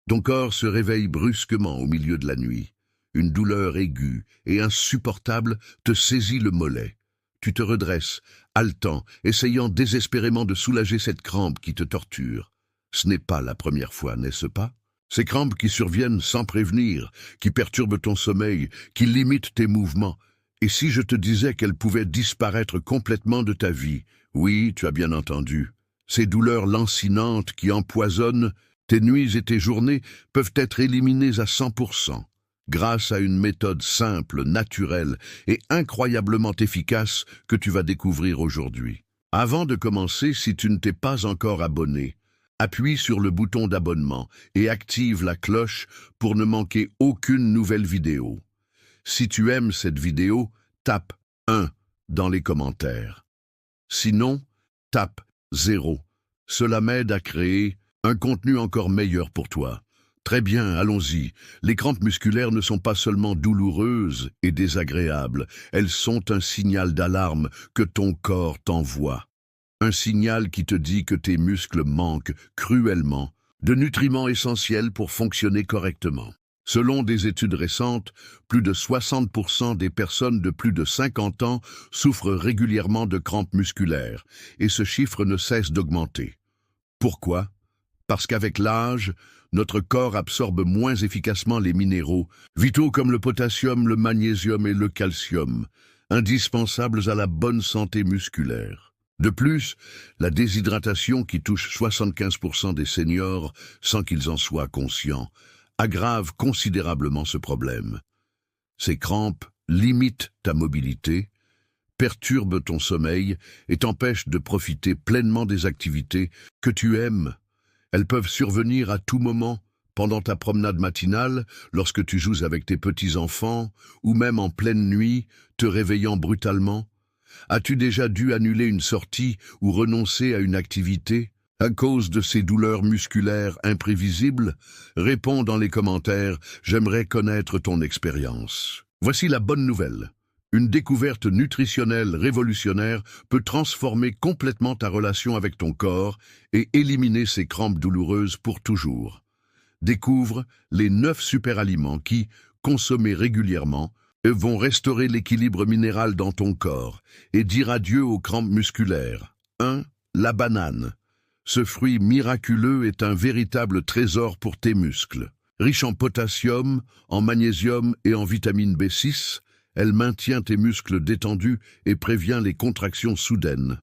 Ton corps se réveille brusquement au milieu de la nuit. Une douleur aiguë et insupportable te saisit le mollet. Tu te redresses, haletant, essayant désespérément de soulager cette crampe qui te torture. Ce n'est pas la première fois, n'est-ce pas? Ces crampes qui surviennent sans prévenir, qui perturbent ton sommeil, qui limitent tes mouvements. Et si je te disais qu'elles pouvaient disparaître complètement de ta vie? Oui, tu as bien entendu. Ces douleurs lancinantes qui empoisonnent tes nuits et tes journées peuvent être éliminées à 100%, grâce à une méthode simple, naturelle et incroyablement efficace que tu vas découvrir aujourd'hui. Avant de commencer, si tu ne t'es pas encore abonné, appuie sur le bouton d'abonnement et active la cloche pour ne manquer aucune nouvelle vidéo. Si tu aimes cette vidéo, tape 1 dans les commentaires. Sinon, tape 0. Cela m'aide à créer un contenu encore meilleur pour toi. Très bien, allons-y. Les crampes musculaires ne sont pas seulement douloureuses et désagréables, elles sont un signal d'alarme que ton corps t'envoie. Un signal qui te dit que tes muscles manquent cruellement de nutriments essentiels pour fonctionner correctement. Selon des études récentes, plus de 60% des personnes de plus de 50 ans souffrent régulièrement de crampes musculaires, et ce chiffre ne cesse d'augmenter. Pourquoi? Parce qu'avec l'âge, notre corps absorbe moins efficacement les minéraux, vitaux comme le potassium, le magnésium et le calcium, indispensables à la bonne santé musculaire. De plus, la déshydratation qui touche 75% des seniors sans qu'ils en soient conscients, aggrave considérablement ce problème. Ces crampes limitent ta mobilité, perturbent ton sommeil et t'empêchent de profiter pleinement des activités que tu aimes. Elles peuvent survenir à tout moment, pendant ta promenade matinale, lorsque tu joues avec tes petits-enfants, ou même en pleine nuit, te réveillant brutalement. As-tu déjà dû annuler une sortie ou renoncer à une activité à cause de ces douleurs musculaires imprévisibles? Réponds dans les commentaires, j'aimerais connaître ton expérience. Voici la bonne nouvelle. Une découverte nutritionnelle révolutionnaire peut transformer complètement ta relation avec ton corps et éliminer ces crampes douloureuses pour toujours. Découvre les 9 superaliments qui, consommés régulièrement, vont restaurer l'équilibre minéral dans ton corps et dire adieu aux crampes musculaires. 1. La banane. Ce fruit miraculeux est un véritable trésor pour tes muscles. Riche en potassium, en magnésium et en vitamine B6, elle maintient tes muscles détendus et prévient les contractions soudaines.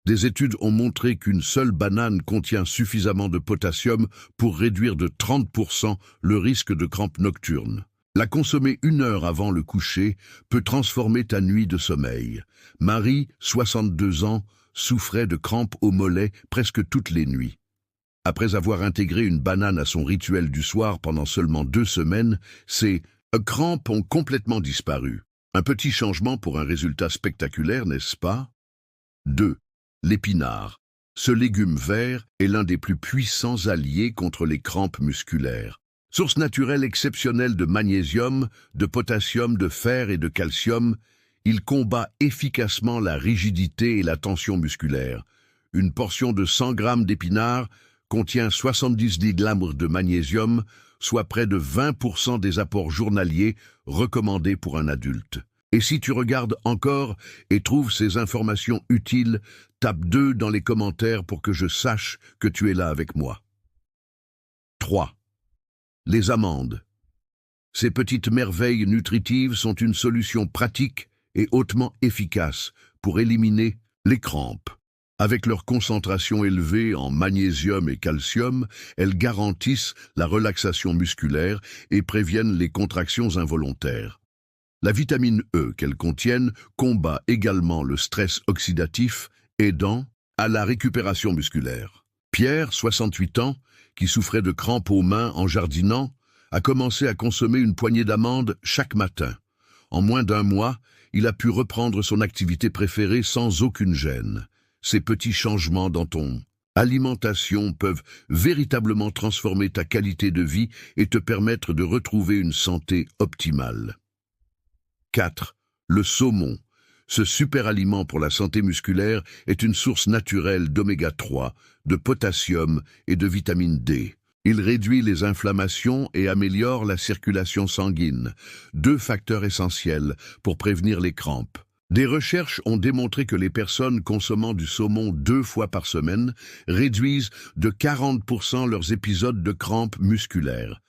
Des études ont montré qu'une seule banane contient suffisamment de potassium pour réduire de 30% le risque de crampes nocturnes. La consommer 1 heure avant le coucher peut transformer ta nuit de sommeil. Marie, 62 ans, souffrait de crampes au mollet presque toutes les nuits. Après avoir intégré une banane à son rituel du soir pendant seulement 2 semaines, ces crampes ont complètement disparu. Un petit changement pour un résultat spectaculaire, n'est-ce pas? 2. L'épinard. Ce légume vert est l'un des plus puissants alliés contre les crampes musculaires. Source naturelle exceptionnelle de magnésium, de potassium, de fer et de calcium, il combat efficacement la rigidité et la tension musculaire. Une portion de 100 grammes d'épinards contient 70 grammes de magnésium, soit près de 20% des apports journaliers recommandés pour un adulte. Et si tu regardes encore et trouves ces informations utiles, tape 2 dans les commentaires pour que je sache que tu es là avec moi. 3. Les amandes. Ces petites merveilles nutritives sont une solution pratique et hautement efficace pour éliminer les crampes. Avec leur concentration élevée en magnésium et calcium, elles garantissent la relaxation musculaire et préviennent les contractions involontaires. La vitamine E qu'elles contiennent combat également le stress oxydatif, aidant à la récupération musculaire. Pierre, 68 ans, qui souffrait de crampes aux mains en jardinant, a commencé à consommer une poignée d'amandes chaque matin. En moins d'1 mois, il a pu reprendre son activité préférée sans aucune gêne. Ces petits changements dans ton alimentation peuvent véritablement transformer ta qualité de vie et te permettre de retrouver une santé optimale. 4. Le saumon. Ce super aliment pour la santé musculaire est une source naturelle d'oméga 3, de potassium et de vitamine D. Il réduit les inflammations et améliore la circulation sanguine, deux facteurs essentiels pour prévenir les crampes. Des recherches ont démontré que les personnes consommant du saumon 2 fois par semaine réduisent de 40% leurs épisodes de crampes musculaires.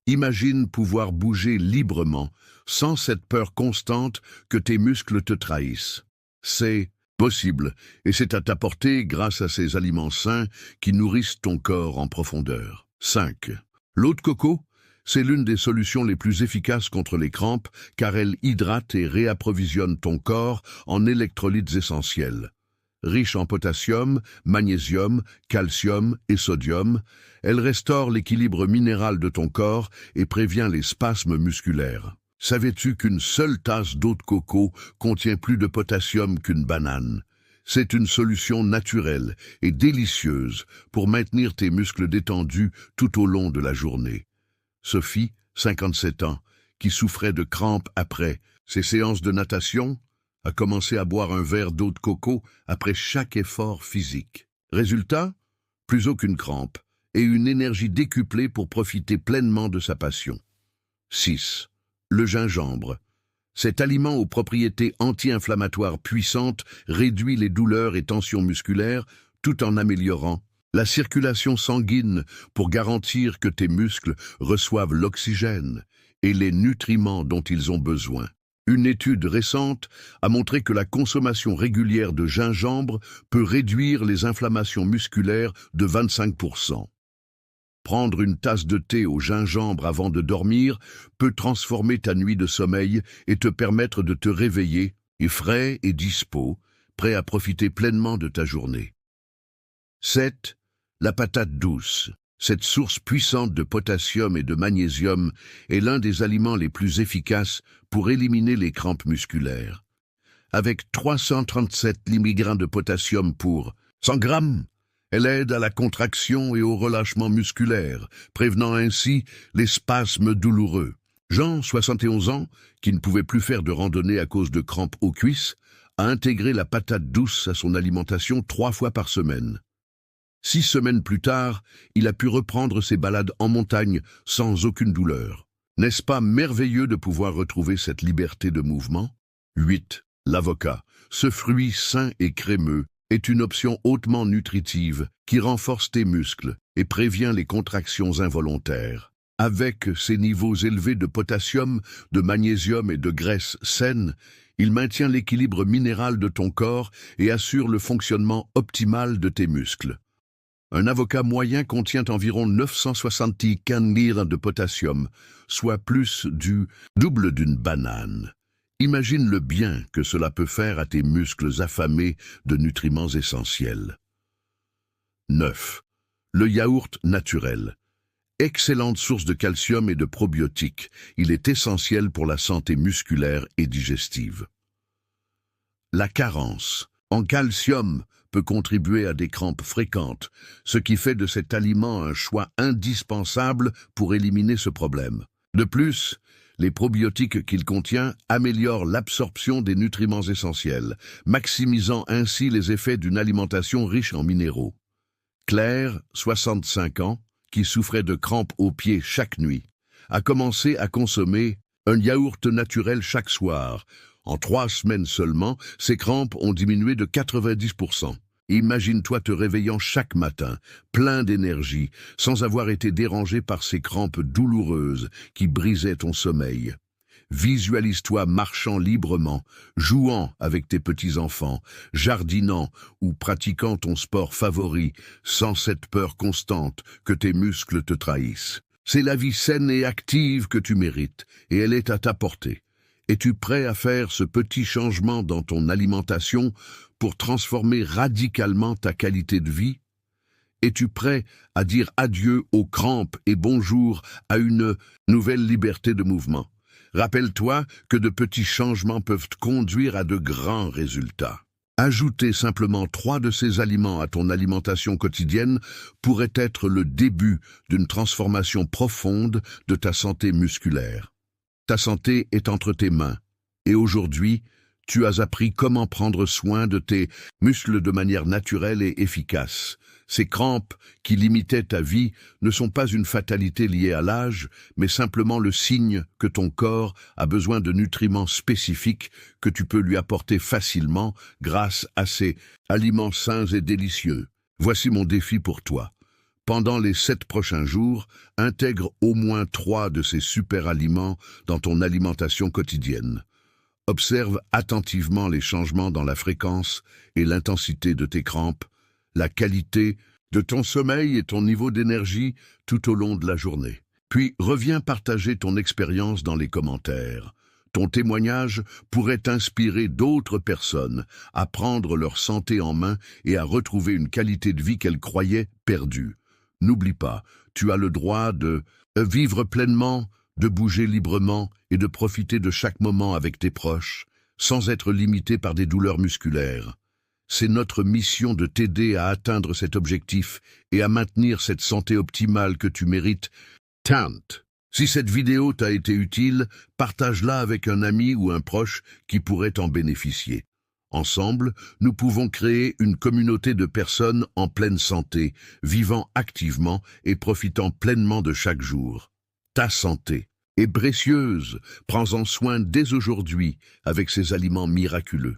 Imagine pouvoir bouger librement, sans cette peur constante que tes muscles te trahissent. C'est possible, et c'est à ta portée grâce à ces aliments sains qui nourrissent ton corps en profondeur. 5. L'eau de coco, c'est l'une des solutions les plus efficaces contre les crampes car elle hydrate et réapprovisionne ton corps en électrolytes essentiels. Riche en potassium, magnésium, calcium et sodium, elle restaure l'équilibre minéral de ton corps et prévient les spasmes musculaires. Savais-tu qu'une seule tasse d'eau de coco contient plus de potassium qu'une banane? C'est une solution naturelle et délicieuse pour maintenir tes muscles détendus tout au long de la journée. Sophie, 57 ans, qui souffrait de crampes après ses séances de natation, a commencé à boire un verre d'eau de coco après chaque effort physique. Résultat, plus aucune crampe et une énergie décuplée pour profiter pleinement de sa passion. 6. Le gingembre. Cet aliment aux propriétés anti-inflammatoires puissantes réduit les douleurs et tensions musculaires tout en améliorant la circulation sanguine pour garantir que tes muscles reçoivent l'oxygène et les nutriments dont ils ont besoin. Une étude récente a montré que la consommation régulière de gingembre peut réduire les inflammations musculaires de 25%. Prendre une tasse de thé au gingembre avant de dormir peut transformer ta nuit de sommeil et te permettre de te réveiller, frais et dispos, prêt à profiter pleinement de ta journée. 7. La patate douce. Cette source puissante de potassium et de magnésium est l'un des aliments les plus efficaces pour éliminer les crampes musculaires. Avec 337 mg de potassium pour 100 grammes, elle aide à la contraction et au relâchement musculaire, prévenant ainsi les spasmes douloureux. Jean, 71 ans, qui ne pouvait plus faire de randonnée à cause de crampes aux cuisses, a intégré la patate douce à son alimentation 3 fois par semaine. 6 semaines plus tard, il a pu reprendre ses balades en montagne sans aucune douleur. N'est-ce pas merveilleux de pouvoir retrouver cette liberté de mouvement? 8. L'avocat. Ce fruit sain et crémeux est une option hautement nutritive qui renforce tes muscles et prévient les contractions involontaires. Avec ses niveaux élevés de potassium, de magnésium et de graisse saine, il maintient l'équilibre minéral de ton corps et assure le fonctionnement optimal de tes muscles. Un avocat moyen contient environ 975 mg de potassium, soit plus du double d'une banane. Imagine le bien que cela peut faire à tes muscles affamés de nutriments essentiels. 9. Le yaourt naturel. Excellente source de calcium et de probiotiques, il est essentiel pour la santé musculaire et digestive. La carence en calcium peut contribuer à des crampes fréquentes, ce qui fait de cet aliment un choix indispensable pour éliminer ce problème. De plus, les probiotiques qu'il contient améliorent l'absorption des nutriments essentiels, maximisant ainsi les effets d'une alimentation riche en minéraux. Claire, 65 ans, qui souffrait de crampes aux pieds chaque nuit, a commencé à consommer un yaourt naturel chaque soir. En 3 semaines seulement, ses crampes ont diminué de 90%. Imagine-toi te réveillant chaque matin, plein d'énergie, sans avoir été dérangé par ces crampes douloureuses qui brisaient ton sommeil. Visualise-toi marchant librement, jouant avec tes petits-enfants, jardinant ou pratiquant ton sport favori, sans cette peur constante que tes muscles te trahissent. C'est la vie saine et active que tu mérites, et elle est à ta portée. Es-tu prêt à faire ce petit changement dans ton alimentation pour transformer radicalement ta qualité de vie? Es-tu prêt à dire adieu aux crampes et bonjour à une nouvelle liberté de mouvement? Rappelle-toi que de petits changements peuvent conduire à de grands résultats. Ajouter simplement 3 de ces aliments à ton alimentation quotidienne pourrait être le début d'une transformation profonde de ta santé musculaire. Ta santé est entre tes mains, et aujourd'hui, tu as appris comment prendre soin de tes muscles de manière naturelle et efficace. Ces crampes qui limitaient ta vie ne sont pas une fatalité liée à l'âge, mais simplement le signe que ton corps a besoin de nutriments spécifiques que tu peux lui apporter facilement grâce à ces aliments sains et délicieux. Voici mon défi pour toi. Pendant les 7 prochains jours, intègre au moins 3 de ces super aliments dans ton alimentation quotidienne. Observe attentivement les changements dans la fréquence et l'intensité de tes crampes, la qualité de ton sommeil et ton niveau d'énergie tout au long de la journée. Puis reviens partager ton expérience dans les commentaires. Ton témoignage pourrait inspirer d'autres personnes à prendre leur santé en main et à retrouver une qualité de vie qu'elles croyaient perdue. N'oublie pas, tu as le droit de vivre pleinement, de bouger librement et de profiter de chaque moment avec tes proches, sans être limité par des douleurs musculaires. C'est notre mission de t'aider à atteindre cet objectif et à maintenir cette santé optimale que tu mérites tant. Si cette vidéo t'a été utile, partage-la avec un ami ou un proche qui pourrait en bénéficier. Ensemble, nous pouvons créer une communauté de personnes en pleine santé, vivant activement et profitant pleinement de chaque jour. Ta santé est précieuse, prends-en soin dès aujourd'hui avec ces aliments miraculeux.